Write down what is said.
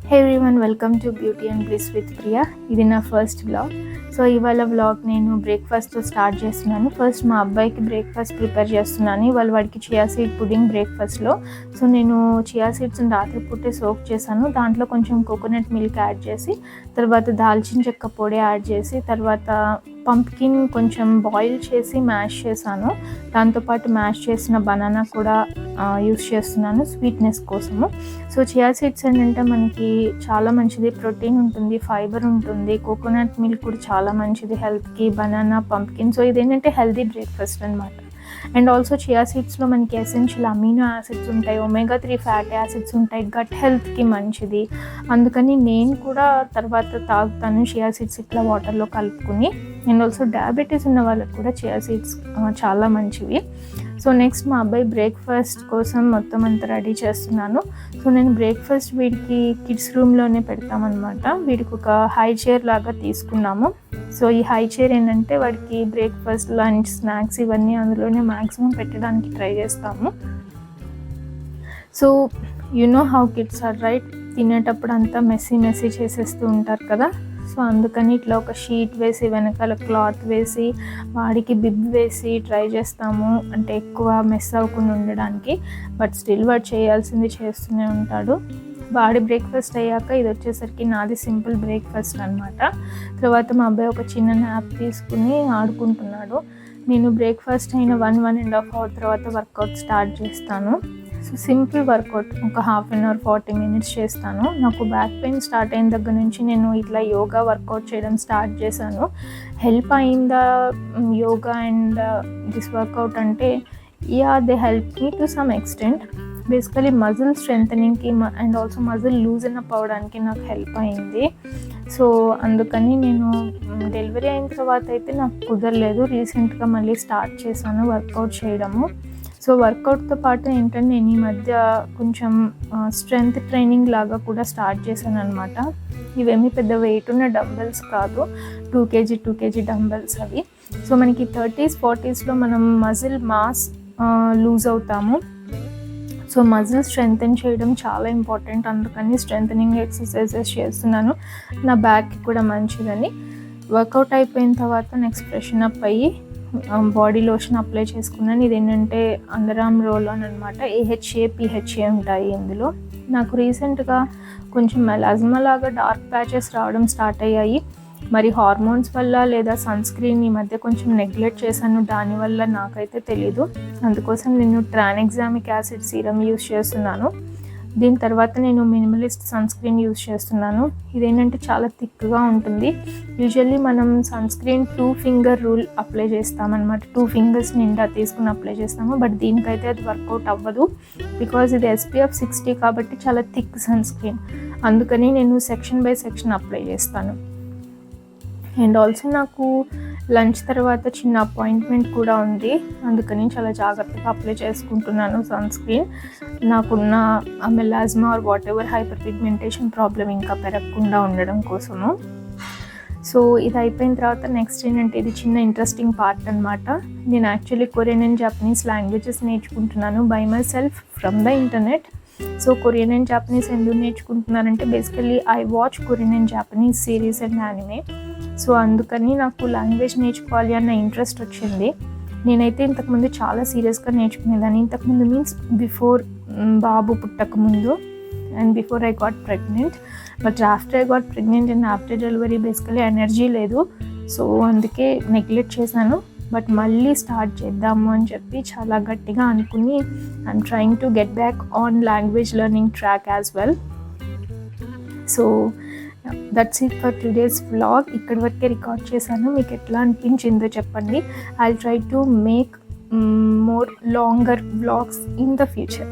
Hey everyone, welcome to beauty and bliss with Priya. ఇది నా first vlog. So ఇవాళ vlog నేను బ్రేక్ఫాస్ట్తో స్టార్ట్ చేస్తున్నాను. ఫస్ట్ మా అబ్బాయికి బ్రేక్ఫాస్ట్ ప్రిపేర్ చేస్తున్నాను. ఇవాళ వాడికి చియా సీడ్ పుడింగ్ బ్రేక్ఫాస్ట్లో. సో నేను చియా సీడ్స్ని రాత్రి పూటే సోక్ చేశాను. దాంట్లో కొంచెం కోకోనట్ మిల్క్ యాడ్ చేసి, తర్వాత దాల్చిన చెక్క పొడి యాడ్ చేసి, తర్వాత పంప్కిన్ కొంచెం బాయిల్ చేసి మ్యాష్ చేశాను. దాంతోపాటు మ్యాష్ చేసిన బనానా కూడా యూస్ చేస్తున్నాను స్వీట్నెస్ కోసము. సో చియా సీడ్స్ ఏంటంటే మనకి చాలా మంచిది, ప్రోటీన్ ఉంటుంది, ఫైబర్ ఉంటుంది, కోకోనట్ మిల్క్ కూడా చాలా మంచిది హెల్త్కి, బనానా, పంప్కిన్. సో ఇదేంటంటే హెల్తీ బ్రేక్ఫాస్ట్ అనమాట. అండ్ ఆల్సో చియా సీడ్స్లో మనకి ఎసెన్షియల్ అమీనో యాసిడ్స్ ఉంటాయి, ఒమేగా 3 ఫ్యాటీ యాసిడ్స్ ఉంటాయి, గట్ హెల్త్కి మంచిది. అందుకని నేను కూడా తర్వాత తాగుతాను చియా సీడ్స్ ఇట్లా వాటర్లో కలుపుకుని. అండ్ ఆల్సో డయాబెటీస్ ఉన్న వాళ్ళకి కూడా చియా సీడ్స్ చాలా మంచివి. సో నెక్స్ట్ మా అబ్బాయి బ్రేక్ఫాస్ట్ కోసం మొత్తం అంతా రెడీ చేస్తున్నాను. సో నేను బ్రేక్ఫాస్ట్ వీడికి కిడ్స్ రూమ్లోనే పెడతామన్నమాట. వీడికి ఒక హై చైర్ లాగా తీసుకున్నాము. సో ఈ హై చైర్ ఏంటంటే వాడికి బ్రేక్ఫాస్ట్, లంచ్, స్నాక్స్ ఇవన్నీ అందులోనే మ్యాక్సిమం పెట్టడానికి ట్రై చేస్తాము. So you know how kids are, right? తినేటప్పుడు అంతా మెస్సీ చేసేస్తూ ఉంటారు కదా. సో అందుకని ఇట్లా ఒక షీట్ వేసి, వెనకాల క్లాత్ వేసి, వాడికి బిబ్ వేసి ట్రై చేస్తాము, అంటే ఎక్కువ మెస్ అవ్వకుండా ఉండడానికి. బట్ స్టిల్ వాడు చేయాల్సింది చేస్తూనే ఉంటాడు. వాడి బ్రేక్ఫాస్ట్ అయ్యాక ఇది వచ్చేసరికి నాది సింపుల్ బ్రేక్ఫాస్ట్ అనమాట. తర్వాత మా అబ్బాయి ఒక చిన్న నాప్ తీసుకుని ఆడుకుంటున్నాడు. నేను బ్రేక్ఫాస్ట్ అయిన 1.5 అవర్ తర్వాత వర్కౌట్ స్టార్ట్ చేస్తాను. సో సింపుల్ వర్కౌట్, ఒక హాఫ్ అన్ అవర్ 40 మినిట్స్ చేస్తాను. నాకు బ్యాక్ పెయిన్ స్టార్ట్ అయిన దగ్గర నుంచి నేను ఇట్లా యోగా వర్కౌట్ చేయడం స్టార్ట్ చేశాను. హెల్ప్ అయిందా యోగా అండ్ దిస్ వర్కౌట్ అంటే? They help me to some extent. Basically muscle స్ట్రెంథనింగ్కి and also muscle loosen up అవ్వడానికి నాకు హెల్ప్ అయింది. సో అందుకని నేను డెలివరీ అయిన తర్వాత అయితే నాకు కుదరలేదు. రీసెంట్గా మళ్ళీ స్టార్ట్ చేశాను వర్కౌట్ చేయడము. సో వర్కౌట్తో పాటు ఏంటంటే నేను ఈ మధ్య కొంచెం స్ట్రెంగ్త్ ట్రైనింగ్ లాగా కూడా స్టార్ట్ చేశాను అనమాట. ఇవేమీ పెద్ద వెయిట్ ఉన్న డంబెల్స్ కాదు, 2 kg డంబెల్స్ అవి. సో మనకి 30s 40sలో మనం మజిల్ మాస్ లూజ్ అవుతాము. సో మజిల్ స్ట్రెంగ్తన్ చేయడం చాలా ఇంపార్టెంట్. అందుకని స్ట్రెంగ్తనింగ్ ఎక్సర్సైజెస్ చేస్తున్నాను, నా బ్యాక్కి కూడా మంచిదని. వర్కౌట్ అయిపోయిన తర్వాత నెక్స్ట్ ఫ్రెషన్ అప్ అయ్యి బాడీ లోషన్ అప్లై చేసుకున్నాను. ఇదేంటంటే అండర్ ఆర్మ్ రోల్ ఆన్ అనమాట. AHA PHA ఉంటాయి ఇందులో. నాకు రీసెంట్గా కొంచెం మెలాజ్మా లాగా డార్క్ ప్యాచెస్ రావడం స్టార్ట్ అయ్యాయి. మరి హార్మోన్స్ వల్ల లేదా సన్ స్క్రీన్ ఈ మధ్య కొంచెం నెగ్లెక్ట్ చేశాను, దానివల్ల నాకైతే తెలీదు. అందుకోసం నేను ట్రానెక్సామిక్ యాసిడ్ సీరం యూస్ చేస్తున్నాను. దీని తర్వాత నేను మినిమలిస్ట్ సన్ స్క్రీన్ యూస్ చేస్తున్నాను. ఇదేంటంటే చాలా థిక్గా ఉంటుంది. యూజువల్లీ మనం sunscreen 2 finger rule apply చేస్తామన్నమాట. 2 ఫింగర్స్ నిండా తీసుకుని అప్లై చేస్తాము. బట్ దీనికైతే అది వర్కౌట్ అవ్వదు, బికాజ్ ఇది SPF 60 కాబట్టి చాలా థిక్ సన్ స్క్రీన్. అందుకని నేను సెక్షన్ బై సెక్షన్ అప్లై చేస్తాను. అండ్ ఆల్సో నాకు లంచ్ తర్వాత చిన్న అపాయింట్మెంట్ కూడా ఉంది, అందుకని చాలా జాగ్రత్తగా అప్లై చేసుకుంటున్నాను సన్ స్క్రీన్. నాకున్న melasma or whatever hyperpigmentation problem ఇంకా పెరగకుండా ఉండడం కోసము. సో ఇది అయిపోయిన తర్వాత నెక్స్ట్ ఏంటంటే, ఇది చిన్న ఇంట్రెస్టింగ్ పార్ట్ అనమాట. నేను actually Korean and Japanese languages నేర్చుకుంటున్నాను by myself from the internet. So Korean and Japanese ఎందుకు నేర్చుకుంటున్నానంటే, basically I watch Korean and Japanese series and anime. So అందుకని నాకు లాంగ్వేజ్ నేర్చుకోవాలి అన్న ఇంట్రెస్ట్ వచ్చింది. నేనైతే ఇంతకుముందు చాలా సీరియస్గా నేర్చుకునేదాన్ని. ఇంతకుముందు మీన్స్ బిఫోర్ బాబు పుట్టకముందు and before I got pregnant. But after I got pregnant and after delivery basically energy లేదు. సో అందుకే నెగ్లెక్ట్ చేశాను. బట్ మళ్ళీ స్టార్ట్ చేద్దాము అని చెప్పి చాలా గట్టిగా అనుకుని I'm trying to get back on language learning track as well. So that's it for today's vlog. ఇక్కడి వరకే రికార్డ్ చేశాను. మీకు ఎట్లా అనిపించిందో చెప్పండి. I will try to make more longer vlogs in the future.